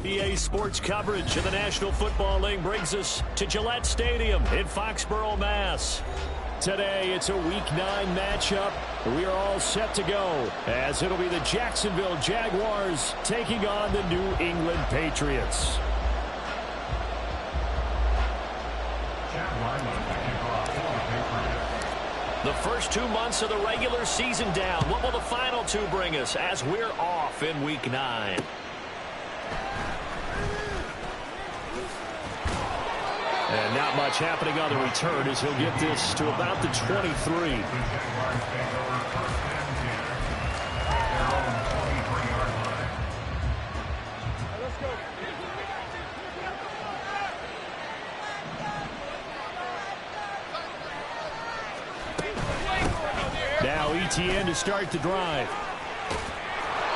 EA Sports coverage of the National Football League brings us to Gillette Stadium in Foxborough, Mass. Today, it's a Week 9 matchup. We are all set to go, as it'll be the Jacksonville Jaguars taking on the New England Patriots. The first 2 months of the regular season down. What will the final 2 bring us as we're off in Week 9? And not much happening on the return as he'll get this to about the 23. Now ETN to start the drive.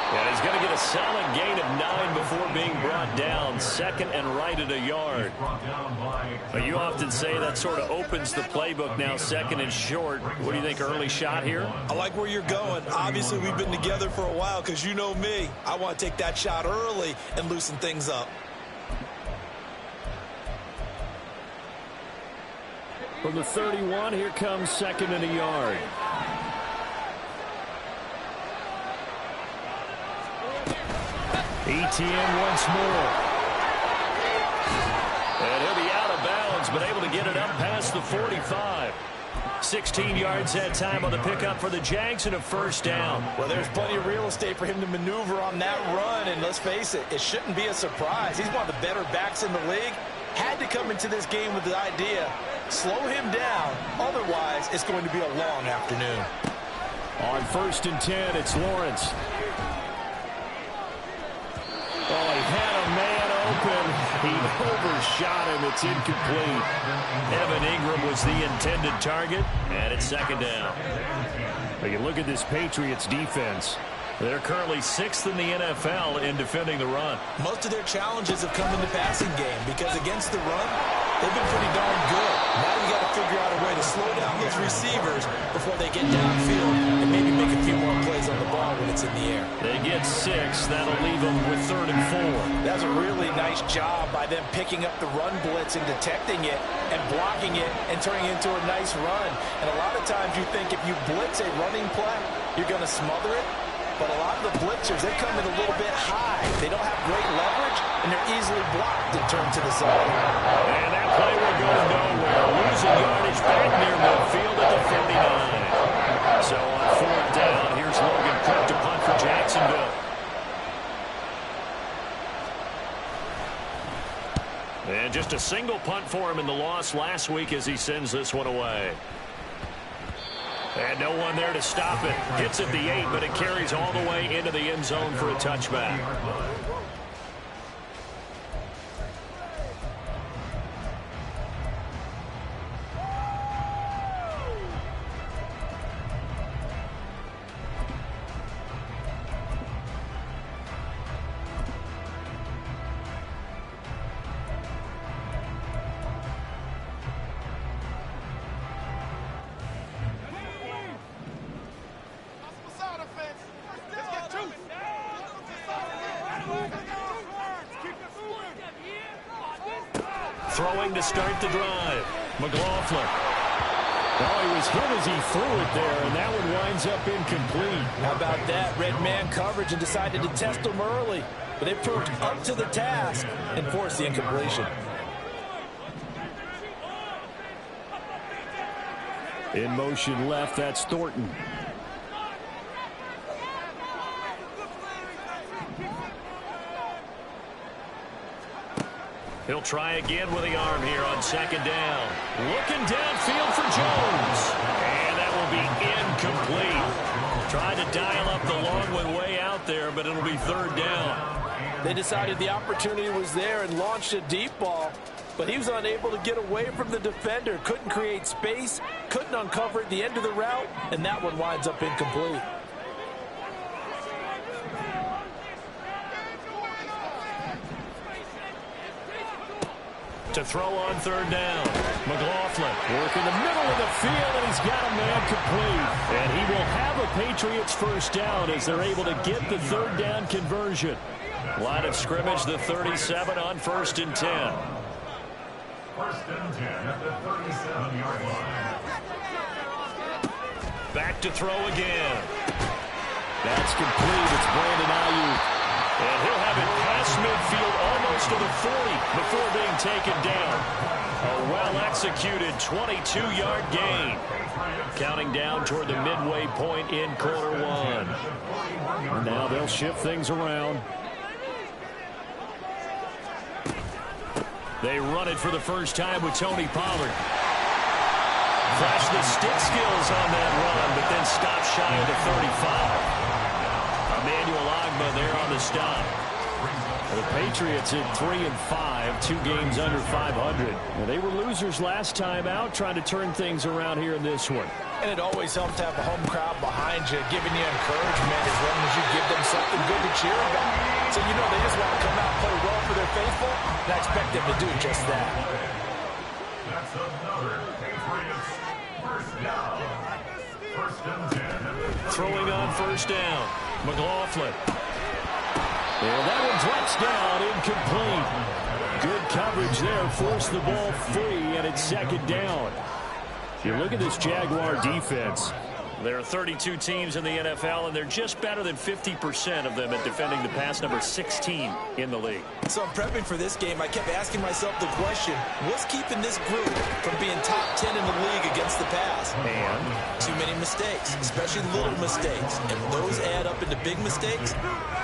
And he's going to get a solid gain of 9 before being brought down. Second and right at a yard. But you often say that sort of opens the playbook now, second and short. What do you think, early shot here? I like where you're going. Obviously, we've been together for a while because you know me. I want to take that shot early and loosen things up. From the 31, here comes second and a yard. ETN once more. And he'll be out of bounds, but able to get it up past the 45. 16 yards that time on the pickup for the Jags and a first down. Well, there's plenty of real estate for him to maneuver on that run, and let's face it, it shouldn't be a surprise. He's one of the better backs in the league. Had to come into this game with the idea, slow him down, otherwise it's going to be a long afternoon. On first and 10, it's Lawrence. Oh, he had a man open. He overshot him. It's incomplete. Evan Ingram was the intended target, and it's second down. But you look at this Patriots defense. They're currently 6th in the NFL in defending the run. Most of their challenges have come in the passing game because against the run, they've been pretty darn good. Now you got to figure out a way to slow down those receivers before they get downfield and maybe make a few more plays on the ball when it's in the air. They get 6. That'll leave them with 3rd and 4. That's a really nice job by them picking up the run blitz and detecting it and blocking it and turning it into a nice run. And a lot of times you think if you blitz a running play, you're going to smother it. But a lot of the blitzers, they come in a little bit high. They don't have great leverage, and they're easily blocked and turned to the side. And that play will go nowhere. Losing yardage back near midfield at the 49. So on 4th down, here's Logan Cook to punt for Jacksonville. And just a single punt for him in the loss last week as he sends this one away. And no one there to stop it. Hits at the 8, but it carries all the way into the end zone for a touchback. Throwing to start the drive. McLaughlin. Oh, he was hit as he threw it there, and that one winds up incomplete. How about that? Red man coverage and decided to test him early. But they proved up to the task and forced the incompletion. In motion left, that's Thornton. He'll try again with the arm here on second down. Looking downfield for Jones. And that will be incomplete. Tried to dial up the long one way out there, but it'll be 3rd down. They decided the opportunity was there and launched a deep ball, but he was unable to get away from the defender. Couldn't create space, couldn't uncover at the end of the route, and that one winds up incomplete. To throw on 3rd down. McLaughlin working the middle of the field, and he's got a man complete. And he will have a Patriots first down as they're able to get the 3rd down conversion. Line of scrimmage, the 37 on 1st and 10. 1st and 10 at the 37-yard line. Back to throw again. That's complete. It's Brandon Ayuk. And he'll have it past midfield almost to the 40 before being taken down. A well-executed 22-yard gain. Counting down toward the midway point in quarter one. And now they'll shift things around. They run it for the first time with Tony Pollard. Flash the stick skills on that run, but then stop shy of the 35. Emmanuel Ogbah there on the stop. The Patriots at 3-5, 2 games under 500. And they were losers last time out, trying to turn things around here in this one. And it always helps to have a home crowd behind you, giving you encouragement as long as you give them something good to cheer about. So you know they just want to come out and play well for their faithful, and I expect them to do just that. That's another Patriots first down. 1st and 10. Throwing on first down. McLaughlin. And that one drops down, incomplete. Good coverage there, forced the ball free, and it's 2nd down. You look at this Jaguar defense. There are 32 teams in the NFL, and they're just better than 50% of them at defending the pass, number 16 in the league. So I'm prepping for this game. I kept asking myself the question, what's keeping this group from being top 10 in the league against the pass? And too many mistakes, especially little mistakes. And those add up into big mistakes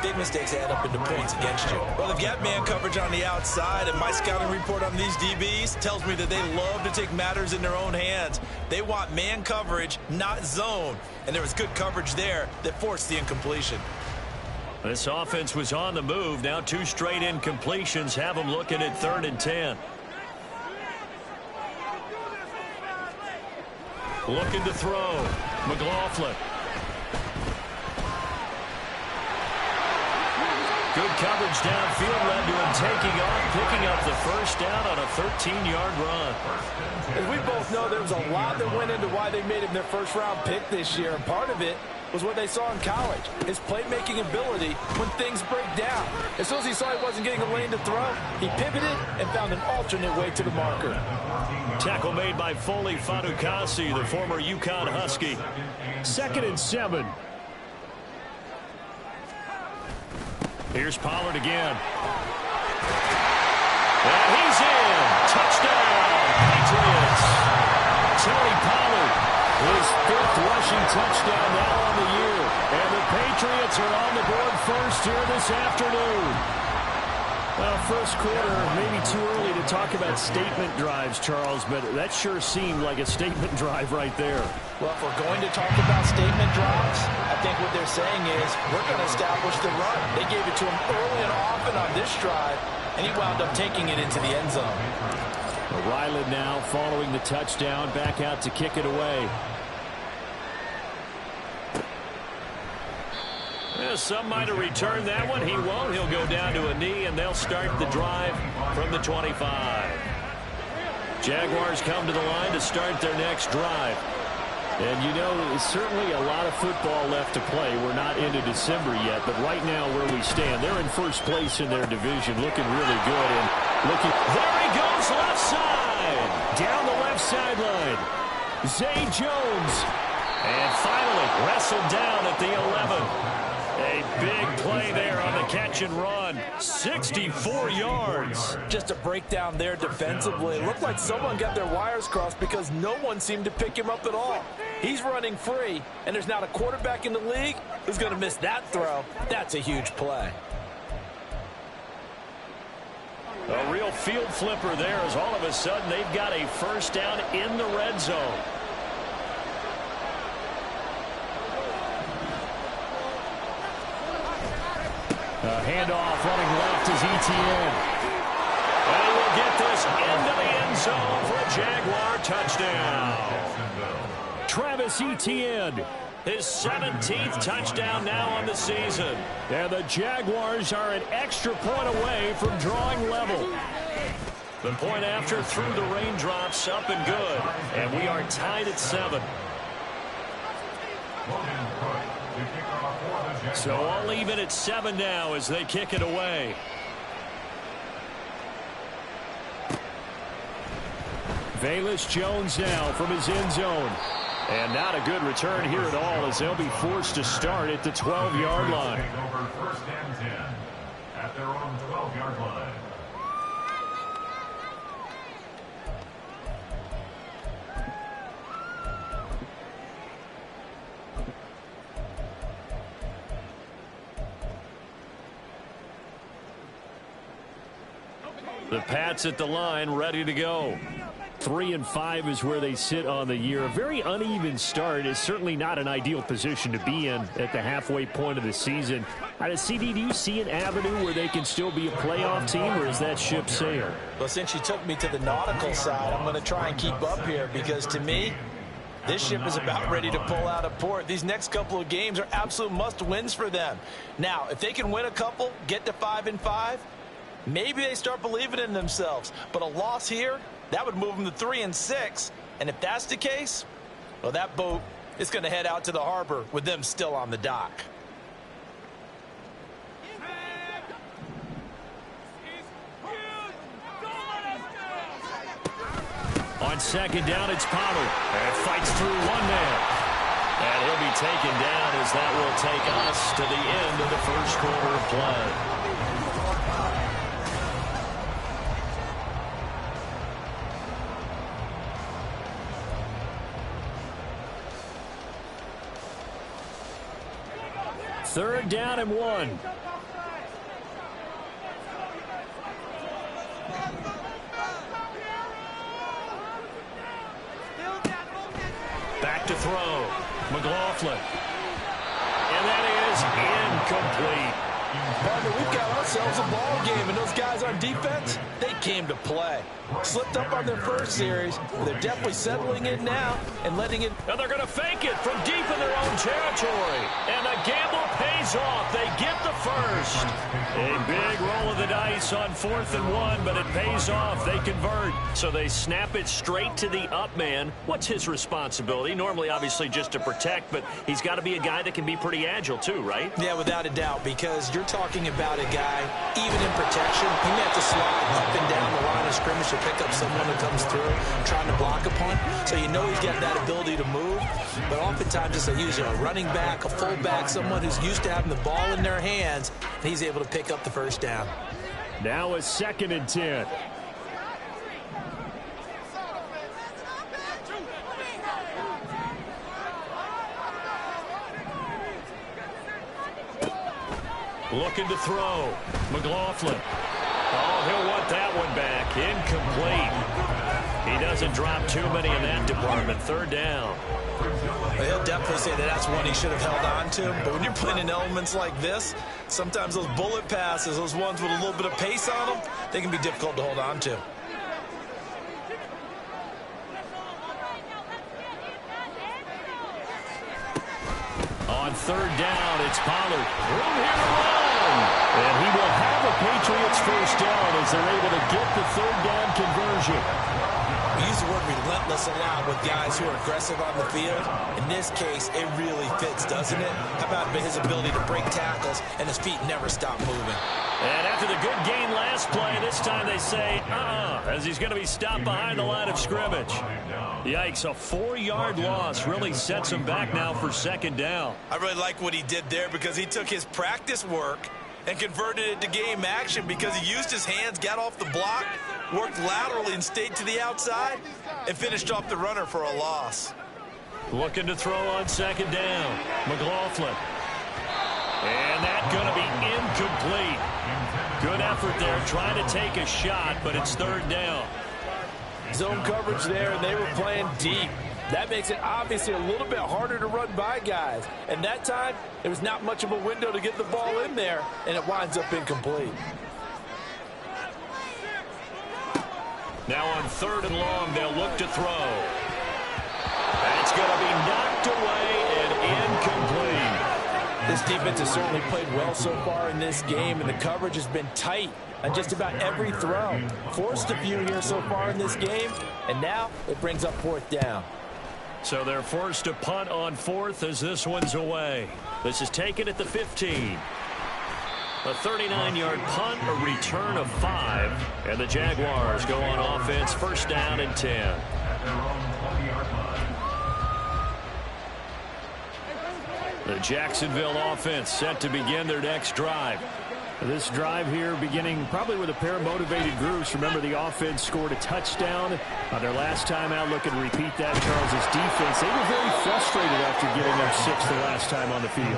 add up into points against you. Well, if you have man coverage on the outside, and my scouting report on these DBs tells me that they love to take matters in their own hands. They want man coverage, not zone. And there was good coverage there that forced the incompletion. this offense was on the move. Now 2 straight incompletions have them looking at 3rd and 10. Looking to throw. McLaughlin. Good coverage downfield led to him taking off, picking up the first down on a 13-yard run. As we both know, there was a lot that went into why they made him their first-round pick this year. And part of it was what they saw in college, his playmaking ability when things break down. As soon as he saw he wasn't getting a lane to throw, he pivoted and found an alternate way to the marker. Tackle made by Foley Fatukasi, the former UConn Husky. 2nd and 7. Here's Pollard again. And he's in. Touchdown, Patriots. Tony Pollard, his 5th rushing touchdown now on the year. And the Patriots are on the board first here this afternoon. Well, first quarter, maybe too early to talk about statement drives, Charles, but that sure seemed like a statement drive right there. Well, if we're going to talk about statement drives, I think what they're saying is we're going to establish the run. They gave it to him early and often on this drive, and he wound up taking it into the end zone. Riley now following the touchdown, back out to kick it away. Yeah, some might have returned that one. He won't. He'll go down to a knee, and they'll start the drive from the 25. Jaguars come to the line to start their next drive. And, you know, certainly a lot of football left to play. We're not into December yet, but right now where we stand, they're in first place in their division, looking really good. And looking, there he goes, left side, down the left sideline. Zay Jones, and finally wrestled down at the 11. A big play there on the catch and run. 64 yards. Just a breakdown there defensively. It looked like someone got their wires crossed because no one seemed to pick him up at all. He's running free, and there's not a quarterback in the league who's going to miss that throw. That's a huge play. A real field flipper there as all of a sudden they've got a first down in the red zone. Handoff running left is Etienne. And he will get this into the end zone for a Jaguar touchdown. Travis Etienne, his 17th touchdown now on the season. And the Jaguars are an extra point away from drawing level. The point after through the raindrops, up and good. And we are tied at 7. Logan Cook to kick off for the So all even at 7 now as they kick it away. Velus Jones now from his end zone. And not a good return here at all as they'll be forced to start at the 12-yard line. Over first and 10 at their own 12-yard line. The Pats at the line, ready to go. 3-5 is where they sit on the year. A very uneven start is certainly not an ideal position to be in at the halfway point of the season. CD, do you see an avenue where they can still be a playoff team, or is that ship sailed? Well, since you took me to the nautical side, I'm going to try and keep up here because, to me, this ship is about ready to pull out of port. These next couple of games are absolute must-wins for them. Now, if they can win a couple, get to 5-5, maybe they start believing in themselves. But a loss here, that would move them to 3-6. And if that's the case, well, that boat is going to head out to the harbor with them still on the dock. On second down, it's Pollard. And fights through one man. And he'll be taken down as that will take us to the end of the first quarter of play. Third down and 1. Back to throw. McLaughlin. And that is incomplete. Partner, we've got ourselves a ball game, and those guys on defense, they came to play. Slipped up on their first series. They're definitely settling in now and letting it. And they're going to fake it from deep in their own territory. And the gamble pays off. They get the first. A big roll of the dice on 4th and 1, but it pays off. They convert. So they snap it straight to the up man. What's his responsibility? Normally, obviously, just to protect, but he's got to be a guy that can be pretty agile too, right? Yeah, without a doubt, because you're talking about a guy, even in protection, he may have to slide up and down the line of scrimmage to pick up someone who comes through trying to block a punt. So you know he's got that ability to move. But oftentimes it's usually a running back, a fullback, someone who's used to having the ball in their hands, and he's able to pick up the first down. Now a 2nd and 10. Looking to throw. McLaughlin. Oh, he'll want that one back. Incomplete. He doesn't drop too many in that department. 3rd down. He'll definitely say that's one he should have held on to. But when you're playing in elements like this, sometimes those bullet passes, those ones with a little bit of pace on them, they can be difficult to hold on to. On 3rd down, it's Pollard. Room here to run. And he will have a Patriots first down as they're able to get the 3rd down conversion. We use the word relentless a lot with guys who are aggressive on the field. In this case, it really fits, doesn't it? How about his ability to break tackles and his feet never stop moving? And after the good gain last play, this time they say, as he's going to be stopped behind the line of scrimmage. Yikes, a 4-yard loss really sets him back now for 2nd down. I really like what he did there because he took his practice work and converted it to game action because he used his hands, got off the block, worked laterally and stayed to the outside, and finished off the runner for a loss. Looking to throw on 2nd down. McLaughlin. And that's going to be incomplete. Good effort there, trying to take a shot, but it's 3rd down. Zone coverage there, and they were playing deep. That makes it obviously a little bit harder to run by guys. And that time, there was not much of a window to get the ball in there, and it winds up incomplete. Now on 3rd and long, they'll look to throw. That's going to be knocked away and incomplete. This defense has certainly played well so far in this game, and the coverage has been tight on just about every throw. Forced a few here so far in this game, and now it brings up 4th down. So they're forced to punt on 4th as this one's away. This is taken at the 15. A 39-yard punt, a return of 5. And the Jaguars go on offense, first down and 10. The Jacksonville offense set to begin their next drive. This drive here beginning probably with a pair of motivated groups. Remember, the offense scored a touchdown on their last time out. Look and repeat that, Charles' defense. They were very frustrated after giving up 6 the last time on the field.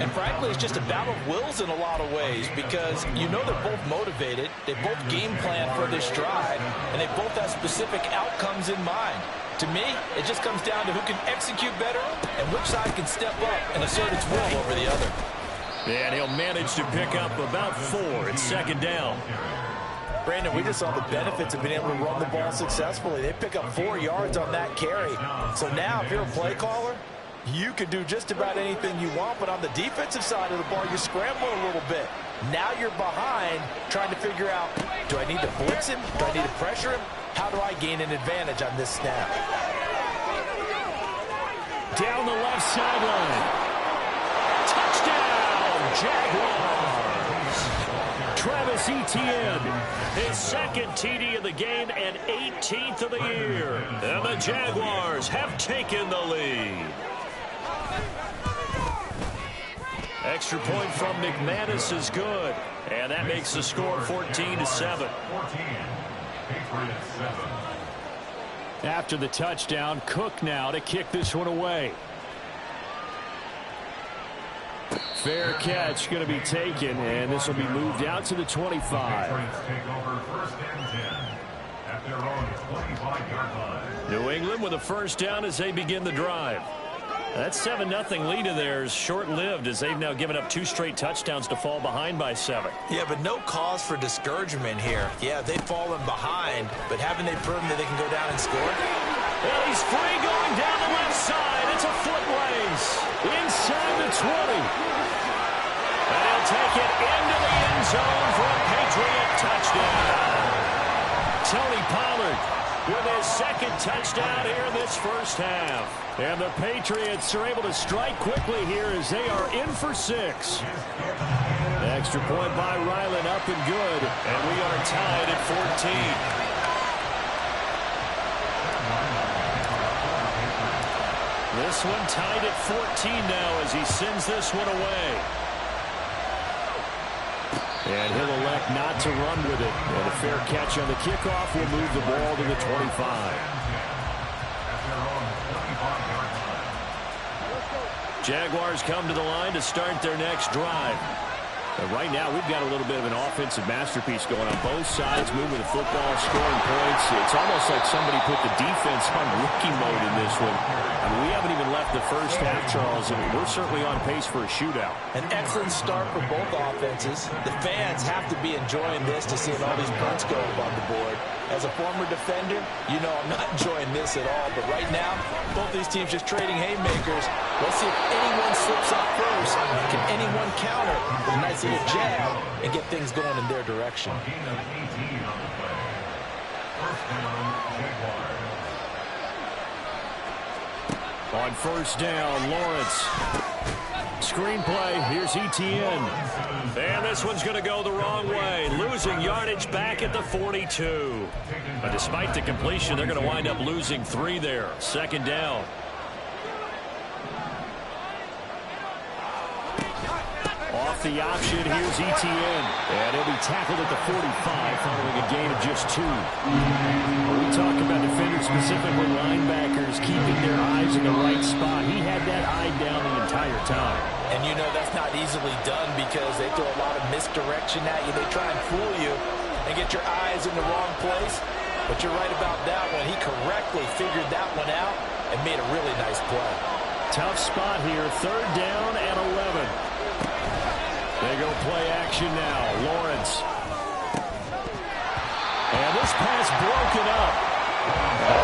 And frankly, it's just a battle of wills in a lot of ways because you know they're both motivated. They both game plan for this drive, and they both have specific outcomes in mind. To me, it just comes down to who can execute better and which side can step up and assert its will over the other. And he'll manage to pick up about 4. It's second down. Brandon, we just saw the benefits of being able to run the ball successfully. They pick up 4 yards on that carry. So now, if you're a play caller, you can do just about anything you want. But on the defensive side of the ball, you're scrambling a little bit. Now you're behind trying to figure out, do I need to blitz him? Do I need to pressure him? How do I gain an advantage on this snap? Down the left sideline. Jaguars. Travis Etienne, his second TD of the game and 18th of the year. And the Jaguars have taken the lead. Extra point from McManus is good. And that makes the score 14-7. After the touchdown, Cook now to kick this one away. Fair catch going to be taken, and this will be moved out to the 25. New England with a first down as they begin the drive. That 7-0 lead of theirs short-lived as they've now given up 2 straight touchdowns to fall behind by 7. Yeah, but no cause for discouragement here. Yeah, they've fallen behind, but haven't they proven that they can go down and score? Well, he's free going down the left side. It's a foot race inside the 20. And he'll take it into the end zone for a Patriot touchdown. Tony Pollard with his second touchdown here in this first half. And the Patriots are able to strike quickly here as they are in for 6. The extra point by Ryland up and good. And we are tied at 14. This one tied at 14 now as he sends this one away. And he'll elect not to run with it. And a fair catch on the kickoff will move the ball to the 25. Jaguars come to the line to start their next drive. And right now, we've got a little bit of an offensive masterpiece going on both sides, moving the football, scoring points. It's almost like somebody put the defense on rookie mode in this one. I mean, we haven't even left the first half, Charles, and we're certainly on pace for a shootout. An excellent start for both offenses. The fans have to be enjoying this to see all these points go up on the board. As a former defender, you know I'm not enjoying this at all. But right now, both these teams just trading haymakers. Let's see if anyone slips up first. Can anyone counter with a nice little jab and get things going in their direction? On first down, Lawrence. Screenplay, here's Etienne. And this one's going to go the wrong way. Losing yardage back at the 42. But despite the completion, they're going to wind up losing 3 there. Second down. Off the option, here's Etienne. And he'll be tackled at the 45 following a gain of just 2. When we talk about defenders, specifically linebackers, keeping their eyes in the right spot, he had that eye down the entire time. And you know that's not easily done because they throw a lot of misdirection at you. They try and fool you and get your eyes in the wrong place. But you're right about that one. He correctly figured that one out and made a really nice play. Tough spot here, third down and 11. They go play action now. Lawrence. And this pass broken up.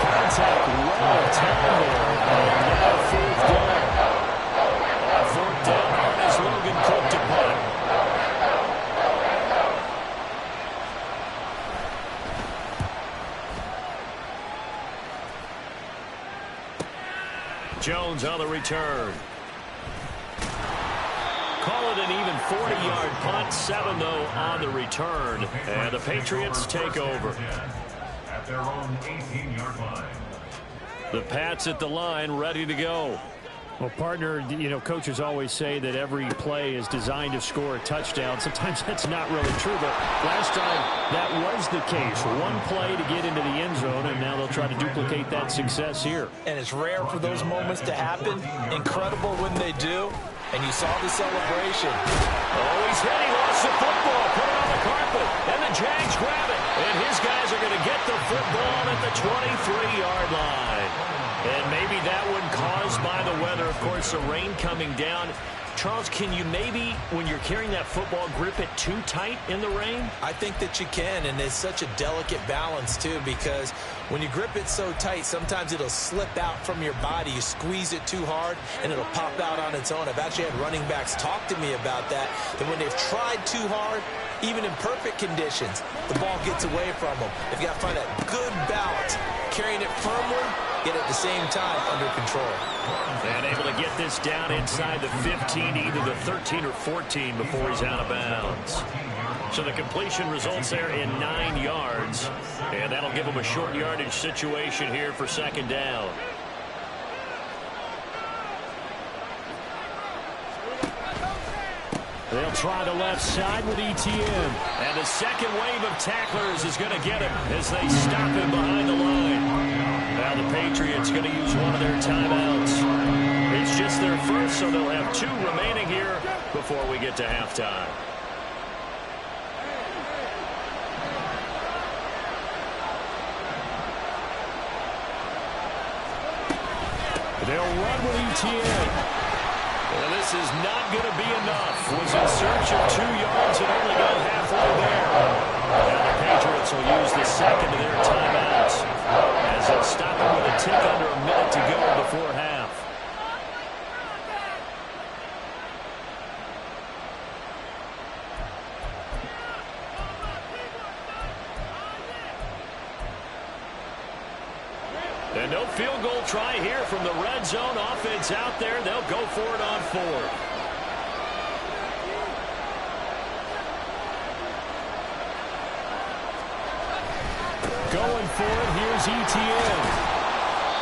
Contact well timed there. And now fourth down. On fourth down is Logan Cook to punt. Jones on the return. Call it an even 40-yard punt. 7, though, on the return. And the Patriots take over. At their own 18-yard line. The Pats at the line, ready to go. Well, partner, you know, coaches always say that every play is designed to score a touchdown. Sometimes that's not really true, but last time that was the case. One play to get into the end zone, and now they'll try to duplicate that success here. And it's rare for those moments to happen. Incredible when they do. And you saw the celebration. Oh, he's hit. He lost the football. Put it on the carpet. And the Jags grab it. And his guys are going to get the football at the 23-yard line. And maybe that one caused by the weather. Of course, the rain coming down. Charles, can you maybe, when you're carrying that football, grip it too tight in the rain? I think that you can, and it's such a delicate balance, too, because when you grip it so tight, sometimes it'll slip out from your body. You squeeze it too hard, and it'll pop out on its own. I've actually had running backs talk to me about that when they've tried too hard, even in perfect conditions, the ball gets away from them. They've got to find that good balance, carrying it firmly, yet at the same time under control. And able to get this down inside the 15, either the 13 or 14 before he's out of bounds. So the completion results there in 9 yards. And that'll give him a short yardage situation here for second down. They'll try the left side with ETN. And the second wave of tacklers is going to get him as they stop him behind the line. Now the Patriots going to use one of their timeouts. It's just their first, so they'll have 2 remaining here before we get to halftime. They'll run with ETN. And this is not going to be enough. Was in search of 2 yards and only got halfway there. Now the Patriots will use the second of their timeouts as they'll stop it with a tick under a minute to go before half. And no field goal try here from the red zone. Offense out there. They'll go for it on 4th. Going for it, here's ETN.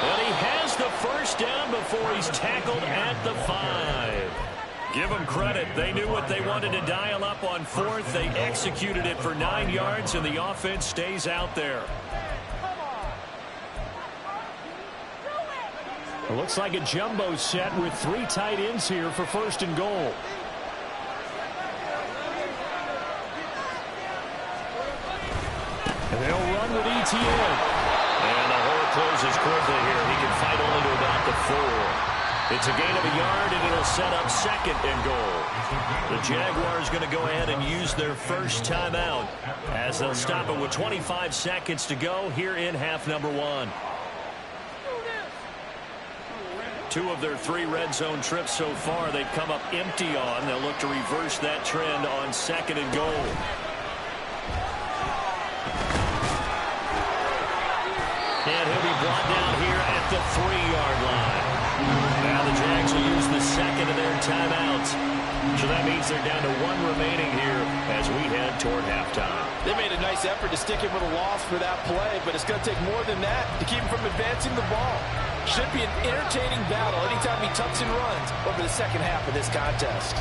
And he has the first down before he's tackled at the 5. Give them credit. They knew what they wanted to dial up on 4th. They executed it for 9 yards, and the offense stays out there. It looks like a jumbo set with 3 tight ends here for 1st and goal. And they'll run with ETN. And the hole closes quickly here. He can fight only to about the 4. It's a gain of a yard, and it'll set up 2nd and goal. The Jaguars going to go ahead and use their first timeout as they'll stop it with 25 seconds to go here in half number 1. 2 of their 3 red zone trips so far they've come up empty on. They'll look to reverse that trend on 2nd and goal. And he'll be brought down here at the 3-yard line. Now the Jags will use the second of their timeouts. So that means they're down to 1 remaining here as we head toward halftime. They made a nice effort to stick him with a loss for that play, but it's going to take more than that to keep him from advancing the ball. Should be an entertaining battle anytime he tucks and runs over the second half of this contest.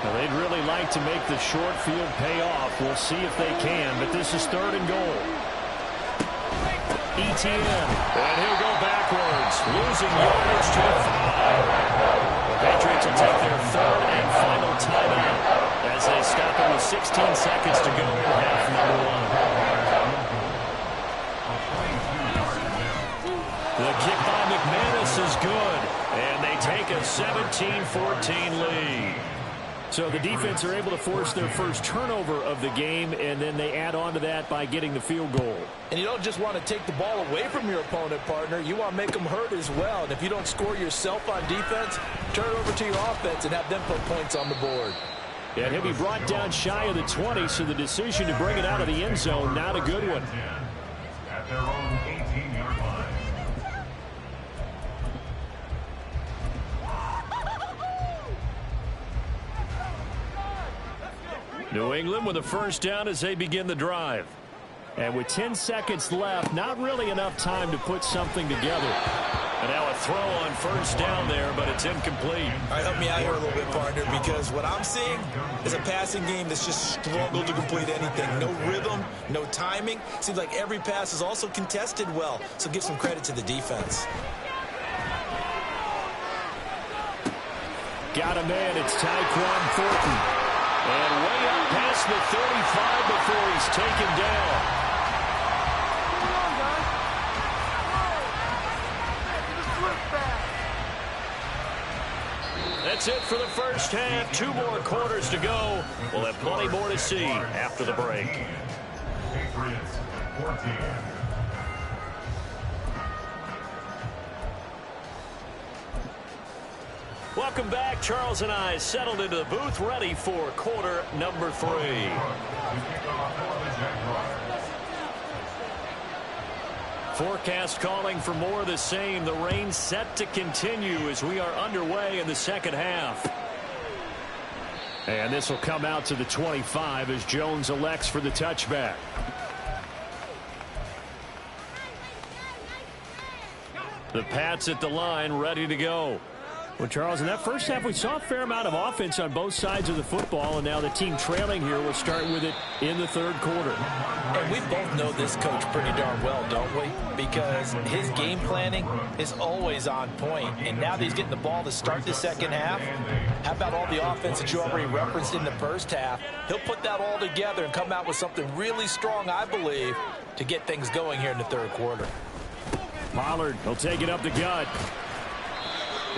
Well, they'd really like to make the short field pay off. We'll see if they can, but this is 3rd and goal. ETN. And he'll go backwards, losing yardage to the 5. The Patriots will take their 3rd and final timeout as they stop it with 16 seconds to go in half number 1. The kick by McManus is good, and they take a 17-14 lead. So the defense are able to force their first turnover of the game, and then they add on to that by getting the field goal. And you don't just want to take the ball away from your opponent, partner. You want to make them hurt as well. And if you don't score yourself on defense, turn it over to your offense and have them put points on the board. And he'll be brought down shy of the 20, so the decision to bring it out of the end zone, not a good one. At their own 18-yard line. New England with a first down as they begin the drive. And with 10 seconds left, not really enough time to put something together. And now a throw on first down there, but it's incomplete. All right, help me out here a little bit, partner, because what I'm seeing is a passing game that's just struggled to complete anything. No rhythm, no timing. Seems like every pass is also contested well, so give some credit to the defense. Got a man, it's Tyquan Thornton. And way up past the 35 before he's taken down. That's it for the first half. 2 more quarters to go. We'll have plenty more to see after the break. Patriots 14. Welcome back. Charles and I settled into the booth, ready for quarter number 3. Forecast calling for more of the same. The rain set to continue as we are underway in the second half. And this will come out to the 25 as Jones elects for the touchback. The Pats at the line, ready to go. Well, Charles, in that first half, we saw a fair amount of offense on both sides of the football, and now the team trailing here will start with it in the third quarter. And we both know this coach pretty darn well, don't we? Because his game planning is always on point. And now that he's getting the ball to start the second half, how about all the offense that you already referenced in the first half? He'll put that all together and come out with something really strong, I believe, to get things going here in the third quarter. Pollard will take it up the gut.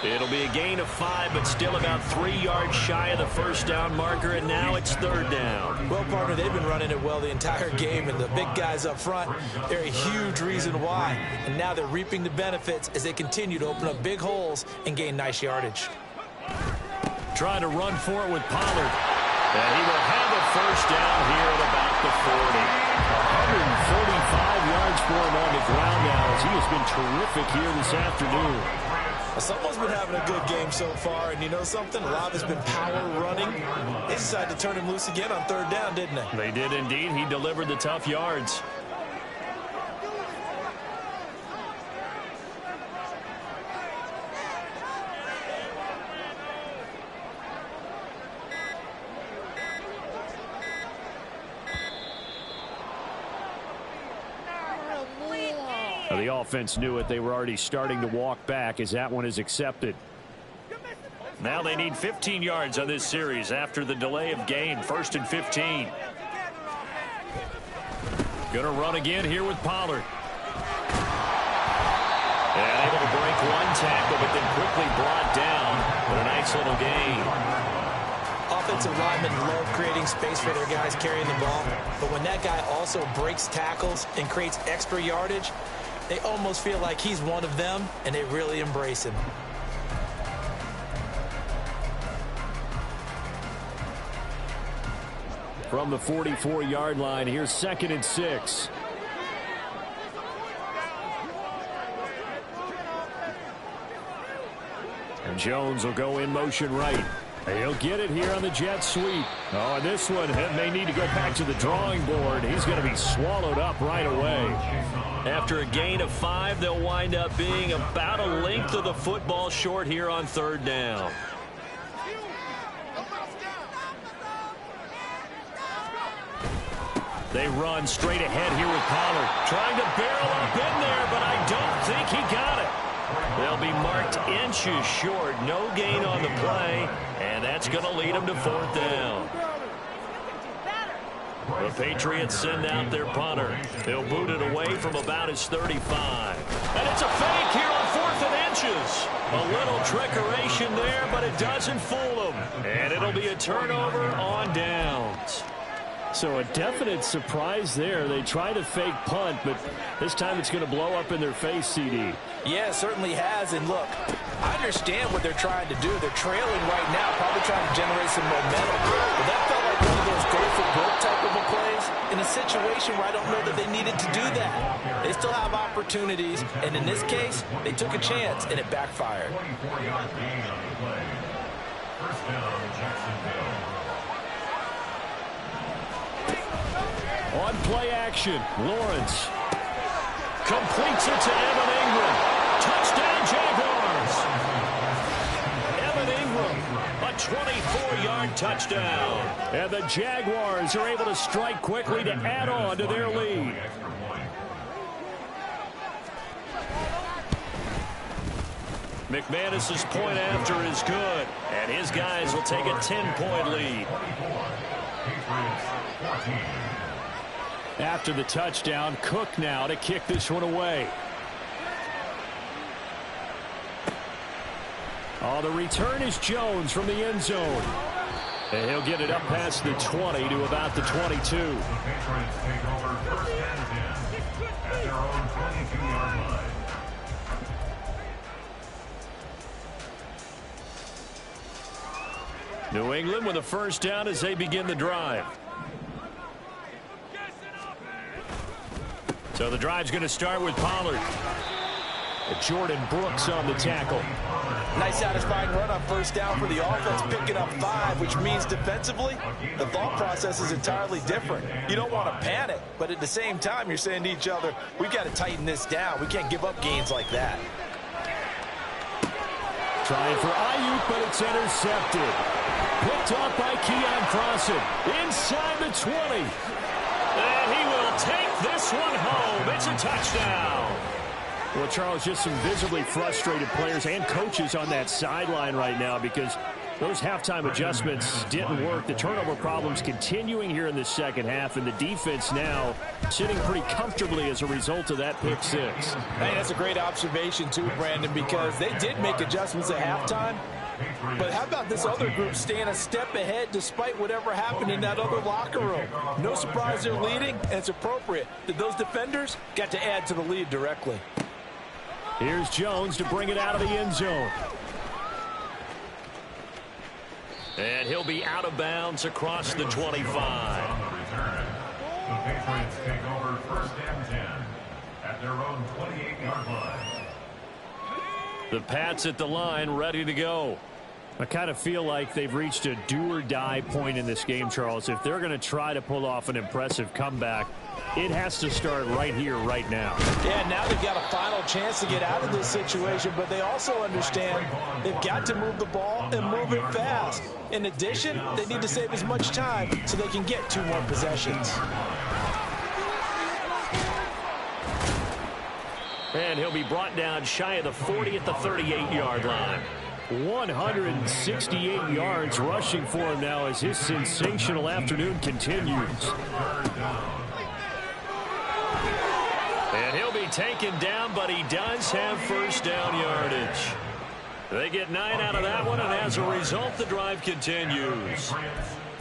It'll be a gain of 5, but still about 3 yards shy of the first down marker, and now it's third down. Well, partner, they've been running it well the entire game, and the big guys up front, they're a huge reason why. And now they're reaping the benefits as they continue to open up big holes and gain nice yardage. Trying to run for it with Pollard. And he will have a first down here at about the 40. 145 yards for him on the ground now as he has been terrific here this afternoon. Someone's been having a good game so far, and you know something? A lot of it's been power running. They decided to turn him loose again on third down, didn't they? They did indeed. He delivered the tough yards. The offense knew it. They were already starting to walk back as that one is accepted. Now they need 15 yards on this series after the delay of game. 1st and 15. Going to run again here with Pollard. And able to break one tackle, but then quickly brought down. But a nice little gain. Offensive linemen love creating space for their guys carrying the ball. But when that guy also breaks tackles and creates extra yardage, they almost feel like he's one of them, and they really embrace him. From the 44-yard line, here's 2nd and 6. And Jones will go in motion right. He'll get it here on the jet sweep. Oh, and this one may need to go back to the drawing board. He's going to be swallowed up right away. After a gain of 5, they'll wind up being about a length of the football short here on third down. They run straight ahead here with Pollard. Trying to barrel up in there, but I don't think he got it. They'll be marked inches short. No gain on the play, and that's going to lead them to 4th down. The Patriots send out their punter. They'll boot it away from about his 35. And it's a fake here on 4th and inches. A little trickeration there, but it doesn't fool them. And it'll be a turnover on downs. So a definite surprise there. They try to fake punt, but this time it's going to blow up in their face, CD. Yeah, it certainly has. And look, I understand what they're trying to do. They're trailing right now, probably trying to generate some momentum. But that felt like one of those go-for-broke type of a plays in a situation where I don't know that they needed to do that. They still have opportunities, and in this case, they took a chance, and it backfired. 24-yard gain on the play. First down, Jacksonville. On play action, Lawrence completes it to Evan Ingram. Touchdown, Jaguars. Evan Ingram, a 24-yard touchdown. And the Jaguars are able to strike quickly to add on to their lead. McManus's point after is good, and his guys will take a 10-point lead. After the touchdown, Cook now to kick this one away. Oh, the return is Jones from the end zone. And he'll get it up past the 20 to about the 22. The Patriots take over first and 10 at their own 22-yard line. New England with a first down as they begin the drive. So the drive's going to start with Pollard. Jordan Brooks on the tackle. Nice satisfying run on first down for the offense, picking up 5, which means defensively, the thought process is entirely different. You don't want to panic, but at the same time, you're saying to each other, we've got to tighten this down. We can't give up gains like that. Trying for Ayuk, but it's intercepted. Picked off by Keon Crossan. Inside the 20. And he will take this one home. It's a touchdown. Well, Charles, just some visibly frustrated players and coaches on that sideline right now because those halftime adjustments didn't work. The turnover problems continuing here in the second half, and the defense now sitting pretty comfortably as a result of that pick six. Hey, that's a great observation too, Brandon, because they did make adjustments at halftime. But how about this other group staying a step ahead despite whatever happened in that other locker room? No surprise they're leading, and it's appropriate that those defenders got to add to the lead directly. Here's Jones to bring it out of the end zone. And he'll be out of bounds across the 25. On the return, the Patriots take over first and 10 at their own 28-yard line. The Pats at the line, ready to go. I kind of feel like they've reached a do-or-die point in this game, Charles. If they're going to try to pull off an impressive comeback, it has to start right here, right now. Yeah, now they've got a final chance to get out of this situation, but they also understand they've got to move the ball and move it fast. In addition, they need to save as much time so they can get 2 more possessions. And he'll be brought down shy of the 40 at the 38-yard line. 168 yards rushing for him now as his sensational afternoon continues. And he'll be taken down, but he does have first down yardage. They get 9 out of that one, and as a result, the drive continues.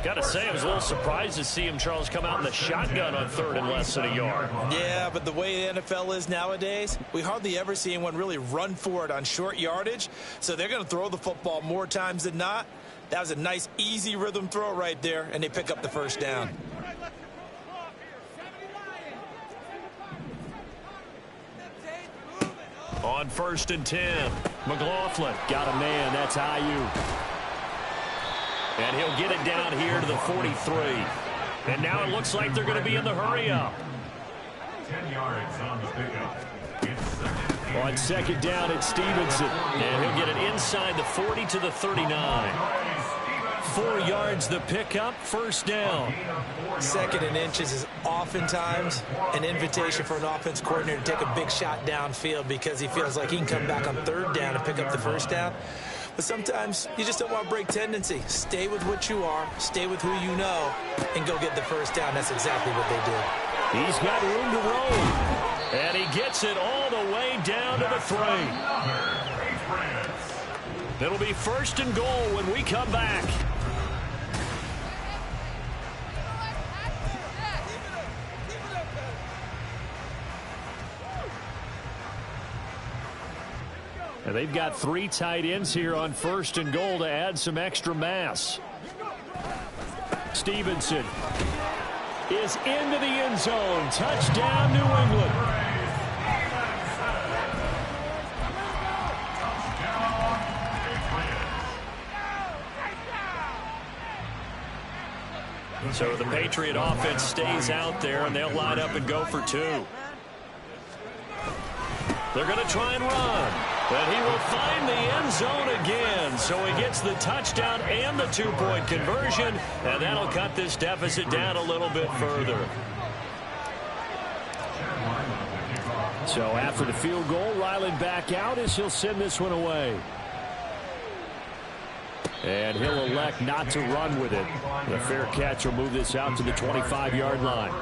Got to say, I was a little surprised to see him, Charles, come out in the shotgun on 3rd and less than a yard. Yeah, but the way the NFL is nowadays, we hardly ever see anyone really run for it on short yardage. So they're going to throw the football more times than not. That was a nice, easy rhythm throw right there, and they pick up the first down. On 1st and 10, McLaughlin got a man. That's Ayuk. And he'll get it down here to the 43. And now it looks like they're going to be in the hurry-up. 10 yards on the pickup. On second down, it's Stevenson. And he'll get it inside the 40 to the 39. 4 yards the pickup, first down. 2nd and inches is oftentimes an invitation for an offense coordinator to take a big shot downfield because he feels like he can come back on 3rd down and pick up the first down. But sometimes you just don't want to break tendency. Stay with what you are, stay with who you know, and go get the first down. That's exactly what they do. He's got room to roll. And he gets it all the way down to the 3. It'll be 1st and goal when we come back. And they've got 3 tight ends here on 1st and goal to add some extra mass. Stevenson is into the end zone. Touchdown, New England. So the Patriot offense stays out there, and they'll line up and go for 2. They're going to try and run. But he will find the end zone again. So he gets the touchdown and the 2-point conversion, and that'll cut this deficit down a little bit further. So after the field goal, Ryland back out as he'll send this one away. And he'll elect not to run with it. The fair catch will move this out to the 25-yard line.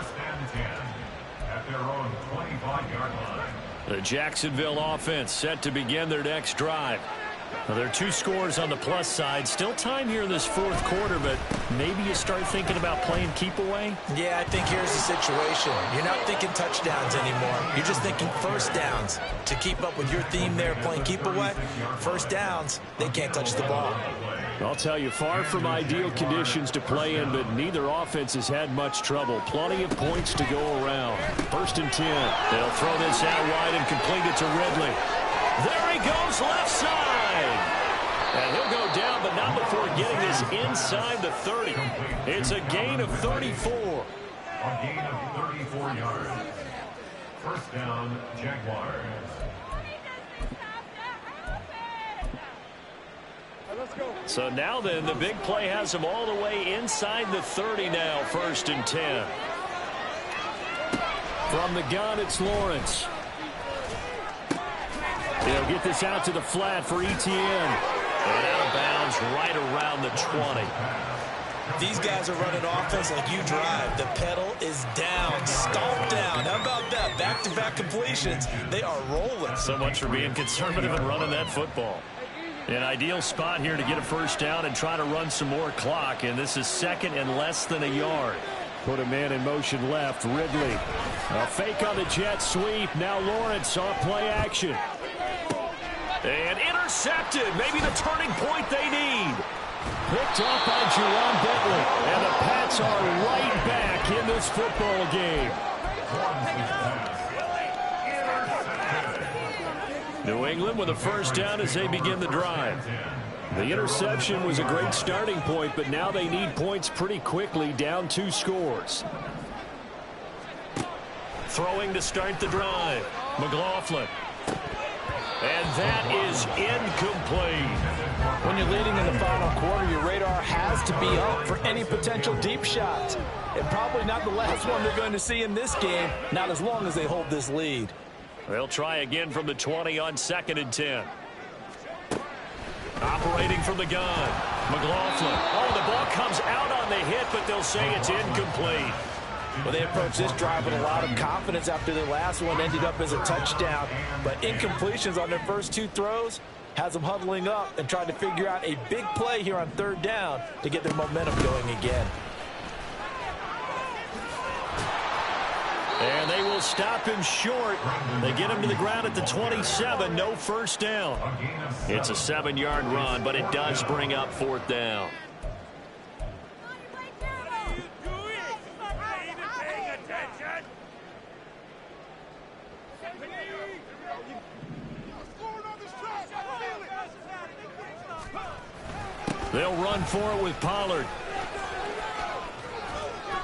At their own 25-yard line. The Jacksonville offense set to begin their next drive. Now, there are 2 scores on the plus side. Still time here in this 4th quarter, but maybe you start thinking about playing keep away? Yeah, I think here's the situation. You're not thinking touchdowns anymore. You're just thinking first downs. To keep up with your theme there, playing keep away, first downs, they can't touch the ball. I'll tell you, far from ideal conditions to play in, but neither offense has had much trouble. Plenty of points to go around. 1st and 10. They'll throw this out wide and complete it to Ridley. There he goes, left side. And he'll go down, but not before getting this inside the 30. It's a gain of 34. A gain of 34 yards. First down, Jaguars. So now then, the big play has them all the way inside the 30 now, 1st and 10. From the gun, it's Lawrence. He'll get this out to the flat for Etienne. And out of bounds right around the 20. These guys are running offense like you drive. The pedal is down, stomped down. How about that? Back-to-back completions. They are rolling. So much for being conservative and running that football. An ideal spot here to get a first down and try to run some more clock. And this is 2nd and less than a yard. Put a man in motion left. Ridley. A fake on the jet sweep. Now Lawrence off play action. And intercepted. Maybe the turning point they need. Picked off by Jerome Bentley. And the Pats are right back in this football game. New England with a first down as they begin the drive. The interception was a great starting point, but now they need points pretty quickly, down 2 scores. Throwing to start the drive. McLaughlin. And that is incomplete. When you're leading in the final quarter, your radar has to be up for any potential deep shots. And probably not the last one they're going to see in this game, not as long as they hold this lead. They'll try again from the 20 on 2nd and 10. Operating from the gun. McLaughlin. Oh, the ball comes out on the hit, but they'll say it's incomplete. Well, they approached this drive with a lot of confidence after their last one ended up as a touchdown. But incompletions on their first 2 throws has them huddling up and trying to figure out a big play here on 3rd down to get their momentum going again. And they will stop him short. They get him to the ground at the 27. No first down. It's a 7-yard run, but it does bring up 4th down. They'll run for it with Pollard.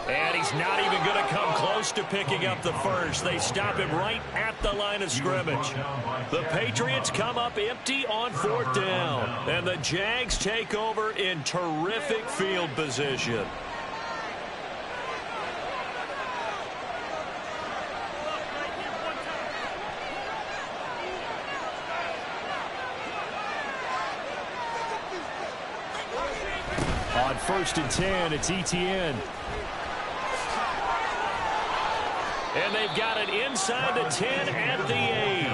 And he's not even going to come close to picking up the first. They stop him right at the line of scrimmage. The Patriots come up empty on 4th down. And the Jags take over in terrific field position. On 1st and 10, it's Etienne. And they've got it inside the 10 at the 8.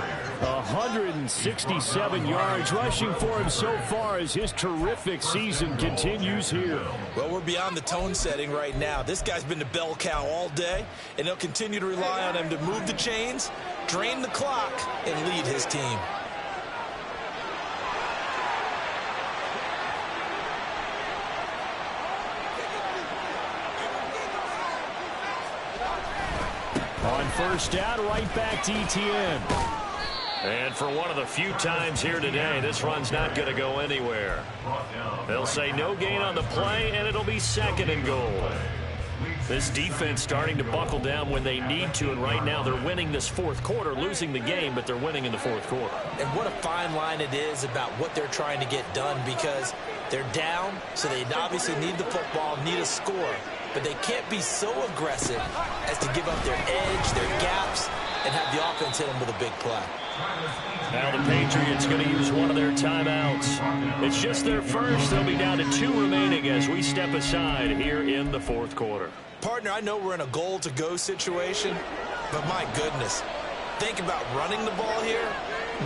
167 yards rushing for him so far as his terrific season continues here. Well, we're beyond the tone setting right now. This guy's been the bell cow all day, and they'll continue to rely on him to move the chains, drain the clock, and lead his team. first down, right back to ETN. And for one of the few times here today, this run's not going to go anywhere. They'll say no gain on the play, and it'll be 2nd and goal. This defense starting to buckle down when they need to, and right now they're winning this 4th quarter, losing the game, but they're winning in the 4th quarter. And what a fine line it is about what they're trying to get done, because they're down, so they obviously need the football, need a score, but they can't be so aggressive as to give up their edge, their gaps, and have the offense hit them with a big play. Now the Patriots going to use one of their timeouts. It's just their first. They'll be down to 2 remaining as we step aside here in the 4th quarter. Partner, I know we're in a goal-to-go situation, but my goodness, think about running the ball here.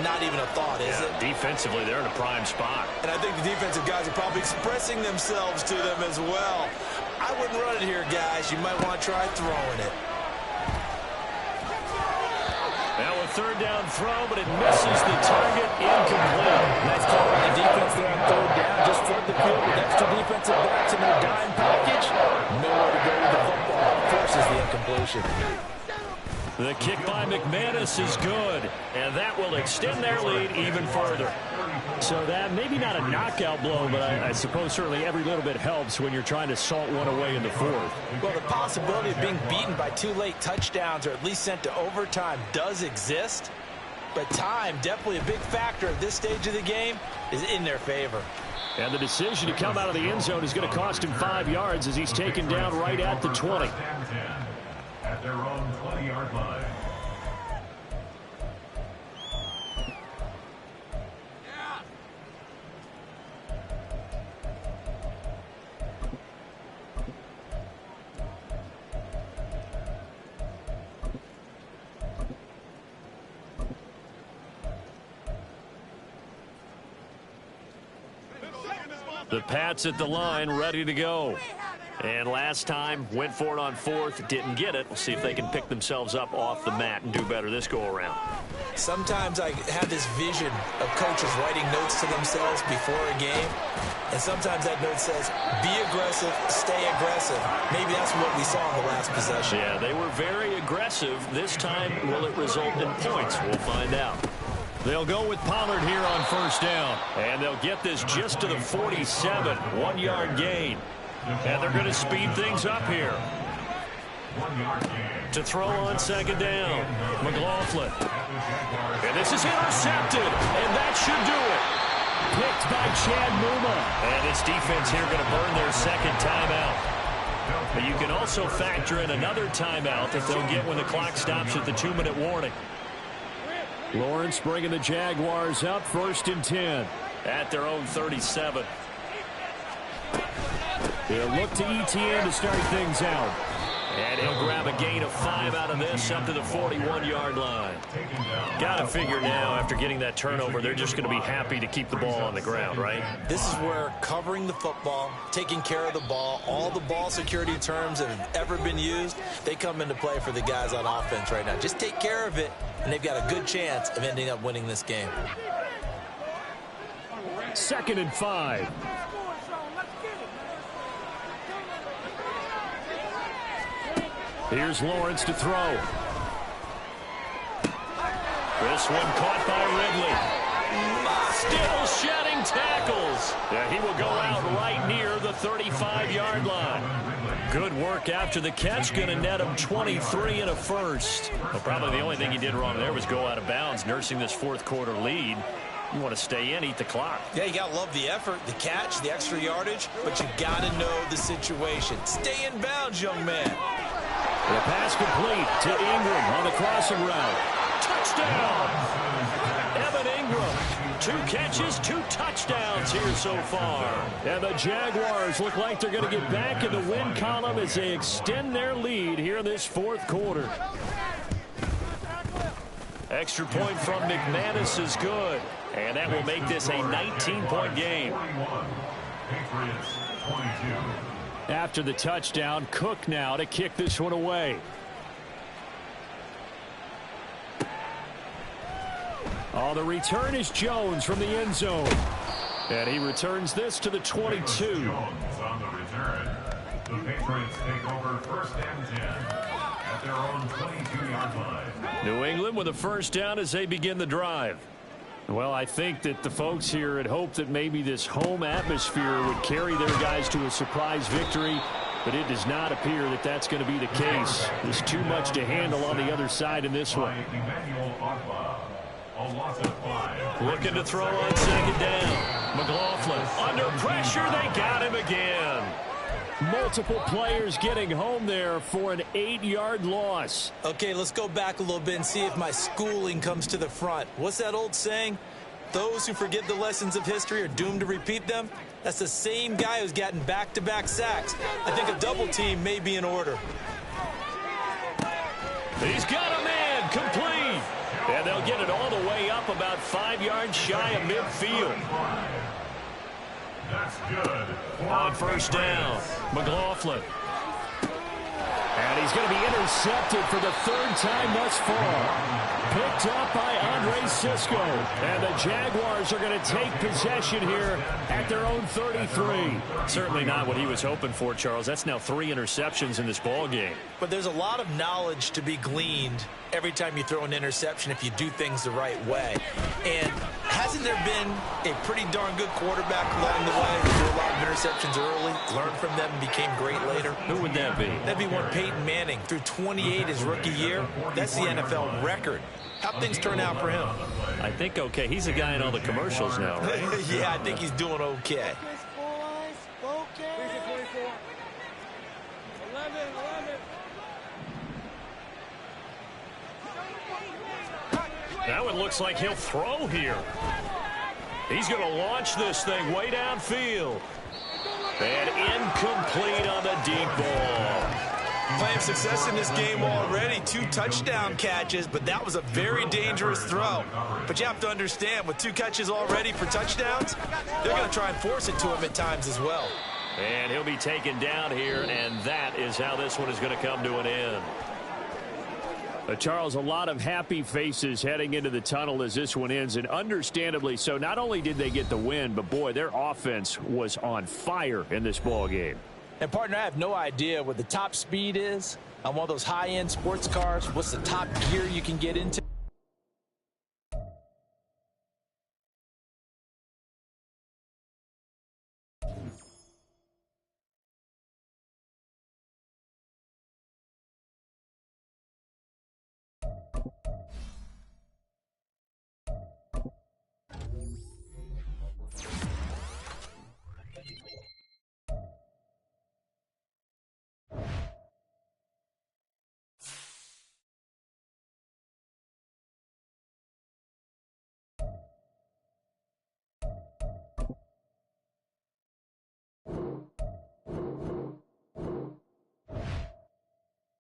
Not even a thought, is it? Defensively, they're in a prime spot. And I think the defensive guys are probably expressing themselves to them as well. I wouldn't run it here, guys. You might want to try throwing it. Now a 3rd down throw, but it misses the target, incomplete. Nice call by the defense there on 3rd down. Just flood the field with extra defensive backs in their dime package. Nowhere to go with the football. Forces the incompletion. The kick by McManus is good, and that will extend their lead even further. So that maybe not a knockout blow, but I suppose certainly every little bit helps when you're trying to salt one away in the 4th. Well, the possibility of being beaten by 2 late touchdowns or at least sent to overtime does exist, but time, definitely a big factor at this stage of the game, is in their favor. And the decision to come out of the end zone is going to cost him 5 yards as he's taken down right at the 20. At their own 20-yard line. The Pats at the line, ready to go. And last time, went for it on 4th, didn't get it. We'll see if they can pick themselves up off the mat and do better this go-around. Sometimes I have this vision of coaches writing notes to themselves before a game, and sometimes that note says, be aggressive, stay aggressive. Maybe that's what we saw in the last possession. Yeah, they were very aggressive. This time, will it result in points? We'll find out. They'll go with Pollard here on 1st down. And they'll get this just to the 47, 1-yard gain. And they're going to speed things up here. To throw on 2nd down, McLaughlin. And this is intercepted, and that should do it. Picked by Chad Muma. And this defense here going to burn their 2nd timeout. But you can also factor in another timeout that they'll get when the clock stops at the 2-minute warning. Lawrence bringing the Jaguars up, 1st and 10. At their own 37. They'll look to ETN to start things out. And he'll grab a gain of 5 out of this up to the 41-yard line. Got to figure now, after getting that turnover, they're just going to be happy to keep the ball on the ground, right? This is where covering the football, taking care of the ball, all the ball security terms that have ever been used, they come into play for the guys on offense right now. Just take care of it, and they've got a good chance of ending up winning this game. 2nd and 5. Here's Lawrence to throw. This one caught by Ridley. Still shedding tackles. Yeah, he will go out right near the 35-yard line. Good work after the catch. Going to net him 23 and a first. Well, probably the only thing he did wrong there was go out of bounds, nursing this 4th quarter lead. You want to stay in, eat the clock. Yeah, you got to love the effort, the catch, the extra yardage, but you got to know the situation. Stay in bounds, young man. The pass complete to Ingram on the crossing route. Touchdown! Evan Ingram. 2 catches, 2 touchdowns here so far. And the Jaguars look like they're going to get back in the win column as they extend their lead here in this 4th quarter. Extra point from McManus is good. And that will make this a 19-point game. Patriots 22. After the touchdown, Cook now to kick this one away. Oh, the return is Jones from the end zone. And he returns this to the 22. Jones on the return. The Patriots take over 1st and 10. their own 22-yard line. New England with a first down as they begin the drive. Well, I think that the folks here had hoped that maybe this home atmosphere would carry their guys to a surprise victory, but it does not appear that that's going to be the case. There's too much to handle on the other side in this one. Looking to throw on second down. McLaughlin under pressure. They got him again. Multiple players getting home there for an 8-yard loss. Okay, let's go back a little bit and see if my schooling comes to the front. What's that old saying? Those who forget the lessons of history are doomed to repeat them. That's the same guy who's gotten back-to-back sacks. I think a double team may be in order. He's got a man complete. And they'll get it all the way up about 5 yards shy of midfield. That's good. On first down, McLaughlin. And he's going to be intercepted for the third time thus far. Picked up by Andre Sisco. And the Jaguars are going to take possession here at their own 33. Certainly not what he was hoping for, Charles. That's now 3 interceptions in this ball game. But there's a lot of knowledge to be gleaned every time you throw an interception if you do things the right way. And hasn't there been a pretty darn good quarterback along the way who threw a lot of interceptions early, learned from them, and became great later? Who would that be? That'd be one Peyton Manning. Threw 28 his rookie year. That's the NFL record. How'd things turn out for him? I think okay. He's a guy in all the commercials now, right? Yeah, I think he's doing okay. Now it looks like he'll throw here. He's going to launch this thing way downfield. And incomplete on the deep ball. Playing success in this game already. 2 touchdown catches, but that was a very dangerous throw. But you have to understand, with 2 catches already for touchdowns, they're going to try and force it to him at times as well. And he'll be taken down here, and that is how this one is going to come to an end. Charles, a lot of happy faces heading into the tunnel as this one ends, and understandably so. Not only did they get the win, but boy, their offense was on fire in this ball game. And partner, I have no idea what the top speed is on one of those high-end sports cars. What's the top gear you can get into?